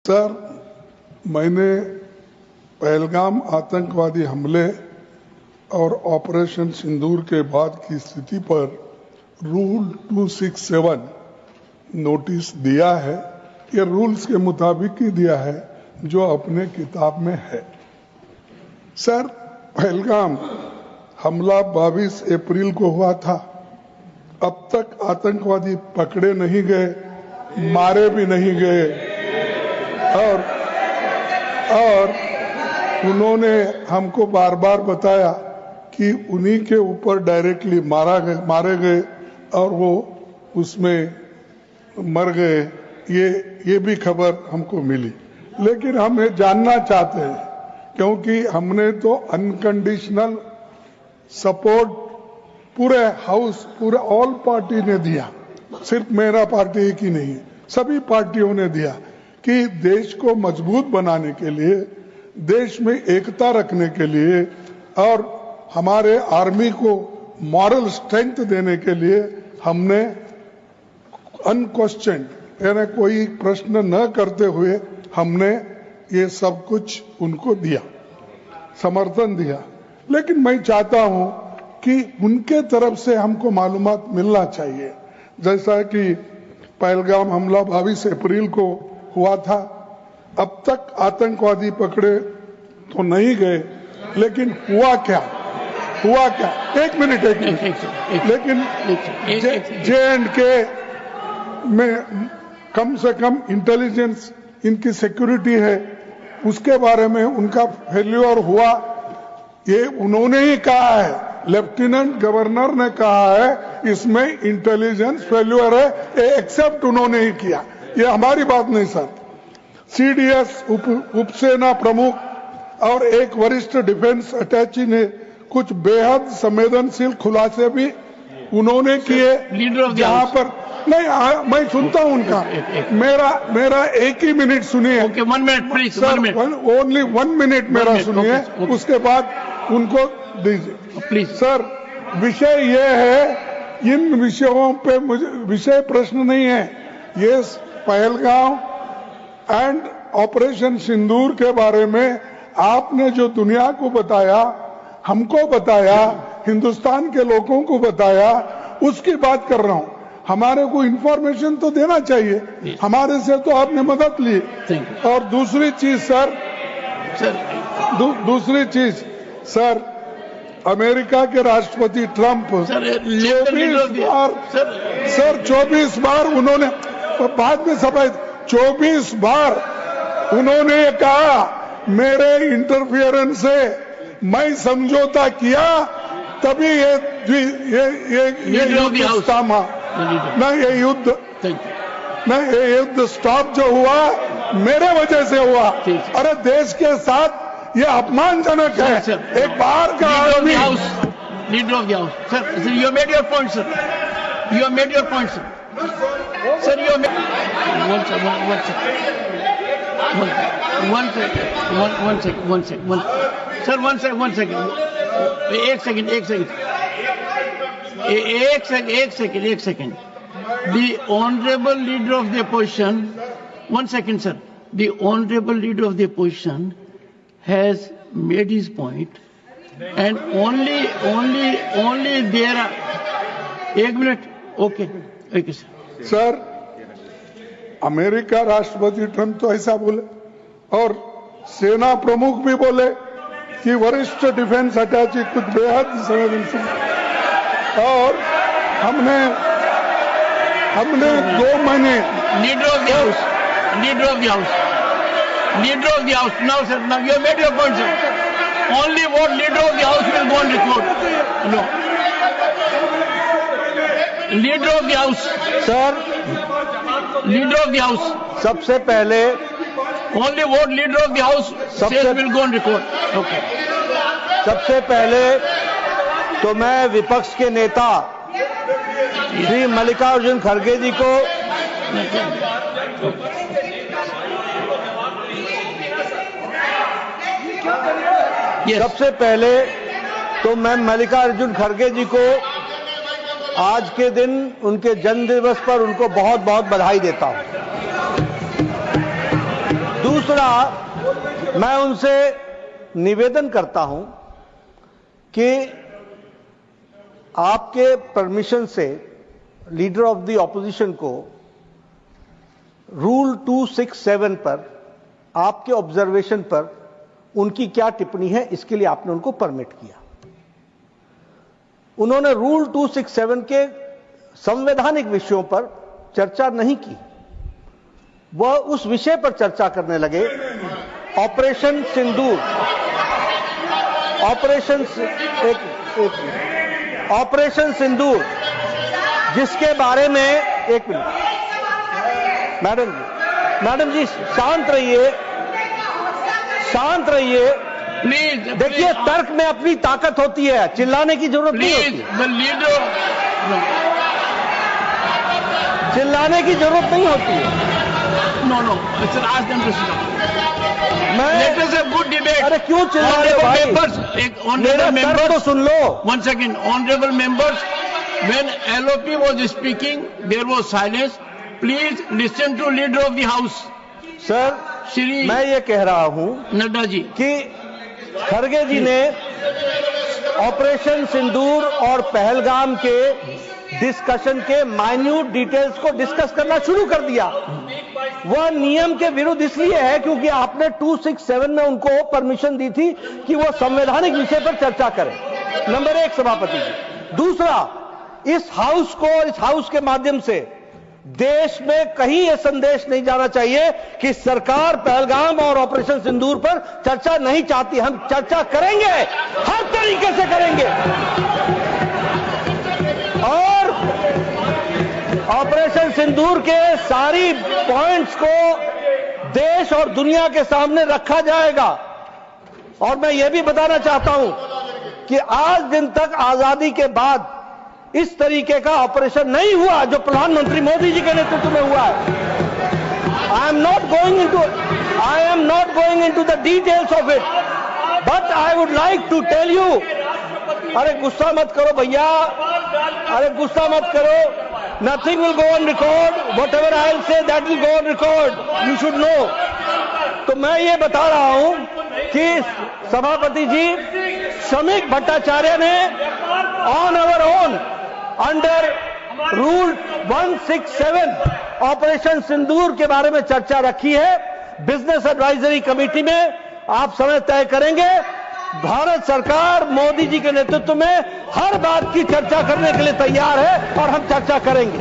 Sir, मैंने पहलगाम आतंकवादी हमले और ऑपरेशन सिंदूर के बाद की स्थिति पर रूल 267 नोटिस दिया है। ये रूल्स के मुताबिक ही दिया है जो अपने किताब में है। सर, पहलगाम हमला 22 अप्रैल को हुआ था। अब तक आतंकवादी पकड़े नहीं गए, मारे भी नहीं गए और उन्होंने हमको बार बार बताया कि उन्हीं के ऊपर डायरेक्टली मारे गए और वो उसमें मर गए। ये भी खबर हमको मिली, लेकिन हम ये जानना चाहते हैं क्योंकि हमने तो अनकंडीशनल सपोर्ट पूरे हाउस, पूरे ऑल पार्टी ने दिया, सिर्फ मेरा पार्टी की नहीं, सभी पार्टियों ने दिया कि देश को मजबूत बनाने के लिए, देश में एकता रखने के लिए और हमारे आर्मी को मॉरल स्ट्रेंथ देने के लिए हमने अनक्वेश्चन यानी कोई प्रश्न न करते हुए हमने ये सब कुछ उनको दिया, समर्थन दिया। लेकिन मैं चाहता हूं कि उनके तरफ से हमको मालूमात मिलना चाहिए। जैसा कि पहलगाम हमला 22 अप्रैल को हुआ था, अब तक आतंकवादी पकड़े तो नहीं गए, लेकिन हुआ क्या? एक मिनट लेकिन J&K में कम से कम इंटेलिजेंस, इनकी सिक्योरिटी है, उसके बारे में उनका फेल्यूर हुआ, ये उन्होंने ही कहा है। लेफ्टिनेंट गवर्नर ने कहा है इसमें इंटेलिजेंस फेल्यूर है, ये एक्सेप्ट उन्होंने ही किया, ये हमारी बात नहीं सर। CDS उपसेना प्रमुख और एक वरिष्ठ डिफेंस अटैची ने कुछ बेहद संवेदनशील खुलासे भी उन्होंने किए, जहां पर नहीं, मैं सुनता हूं उनका, मेरा एक ही मिनट सुनिए। Okay, 1 minute please, sir, only 1 minute मेरा सुनिए, उसके बाद उनको दीजिए प्लीज। सर, विषय ये है, इन विषयों पे मुझे विषय प्रश्न नहीं है, ये पहलगाम एंड ऑपरेशन सिंदूर के बारे में आपने जो दुनिया को बताया, हमको बताया, हिंदुस्तान के लोगों को बताया, उसकी बात कर रहा हूं। हमारे को इंफॉर्मेशन तो देना चाहिए, हमारे से तो आपने मदद ली। और दूसरी चीज सर, अमेरिका के राष्ट्रपति ट्रंप 24 बार उन्होंने, बाद में सफाई, 24 बार उन्होंने कहा मेरे इंटरफियरेंस से मैं समझौता किया, तभी ये युद्ध थामा। नहीं, ये युद्ध स्टॉप जो हुआ मेरे वजह से हुआ। अरे देश के साथ ये अपमानजनक है। एक बार का आदमी, leader of the house, sir, you made your point sir, you made your point sir, sir, you made one second. The honorable leader of the opposition, 1 second sir, the honorable leader of the opposition has made his point and only there are, 1 minute, okay sir, America राष्ट्रपति Trump तो ऐसा बोले और सेना प्रमुख भी बोले कि वरिष्ठ डिफेंस अटैची कुछ बेहद संवेदनशील, और हमने 2 महीने leader of the house, now sir, now you have made your point sir, only what leader of the house will go on record. No, leader of the house sir, leader of the house, सबसे पहले only vote leader of the house will go on record. Okay, सबसे पहले तो मैं विपक्ष के नेता श्री मल्लिकार्जुन खड़गे जी को सबसे पहले तो मैं मल्लिकार्जुन खड़गे जी को आज के दिन उनके जन्म दिवस पर उनको बहुत बहुत बधाई देता हूं। दूसरा, मैं उनसे निवेदन करता हूं कि आपके परमिशन से लीडर ऑफ द ऑपोजिशन को रूल 267 पर, आपके ऑब्जर्वेशन पर उनकी क्या टिप्पणी है, इसके लिए आपने उनको परमिट किया। उन्होंने रूल 267 के संवैधानिक विषयों पर चर्चा नहीं की, वह उस विषय पर चर्चा करने लगे, ऑपरेशन सिंदूर, ऑपरेशन सिंदूर, जिसके बारे में, एक मिनट मैडम जी शांत रहिए, शांत रहिए। प्लीज देखिए, तर्क में अपनी ताकत होती है, चिल्लाने की जरूरत नहीं होती, चिल्लाने की जरूरत नहीं होती है। No, sir, ask them to sit down. Let us have good debate. अरे क्यों चिल्ला रहे हो भाई? Honorable members, तो सुन लो। One second, honorable members, when LOP was speaking, there was silence. Please listen to leader of the house. Sir, Shri मैं ये कह रहा हूं नड्डा जी कि खड़गे जी ने ऑपरेशन सिंदूर और पहलगाम के डिस्कशन के माइन्यूट डिटेल्स को डिस्कस करना शुरू कर दिया। वह नियम के विरुद्ध इसलिए है क्योंकि आपने 267 में उनको परमिशन दी थी कि वो संवैधानिक विषय पर चर्चा करें। नंबर 1 सभापति जी। दूसरा, इस हाउस को और इस हाउस के माध्यम से देश में कहीं यह संदेश नहीं जाना चाहिए कि सरकार पहलगाम और ऑपरेशन सिंदूर पर चर्चा नहीं चाहती। हम चर्चा करेंगे, हर तरीके से करेंगे, और ऑपरेशन सिंदूर के सारी पॉइंट्स को देश और दुनिया के सामने रखा जाएगा। और मैं यह भी बताना चाहता हूं कि आज दिन तक आजादी के बाद इस तरीके का ऑपरेशन नहीं हुआ जो प्रधानमंत्री मोदी जी के नेतृत्व में हुआ है। I am not going into the details of it, but I would like to tell you. अरे गुस्सा मत करो भैया, अरे गुस्सा मत करो। Nothing will go on record, whatever I will say that will go on record, you should know. तो मैं ये बता रहा हूं कि सभापति जी, श्रमिक भट्टाचार्य ने on our own under rule 167 operation Sindoor के बारे में चर्चा रखी है। बिजनेस एडवाइजरी कमेटी में आप समय तय करेंगे। भारत सरकार मोदी जी के नेतृत्व में हर बात की चर्चा करने के लिए तैयार है और हम चर्चा करेंगे।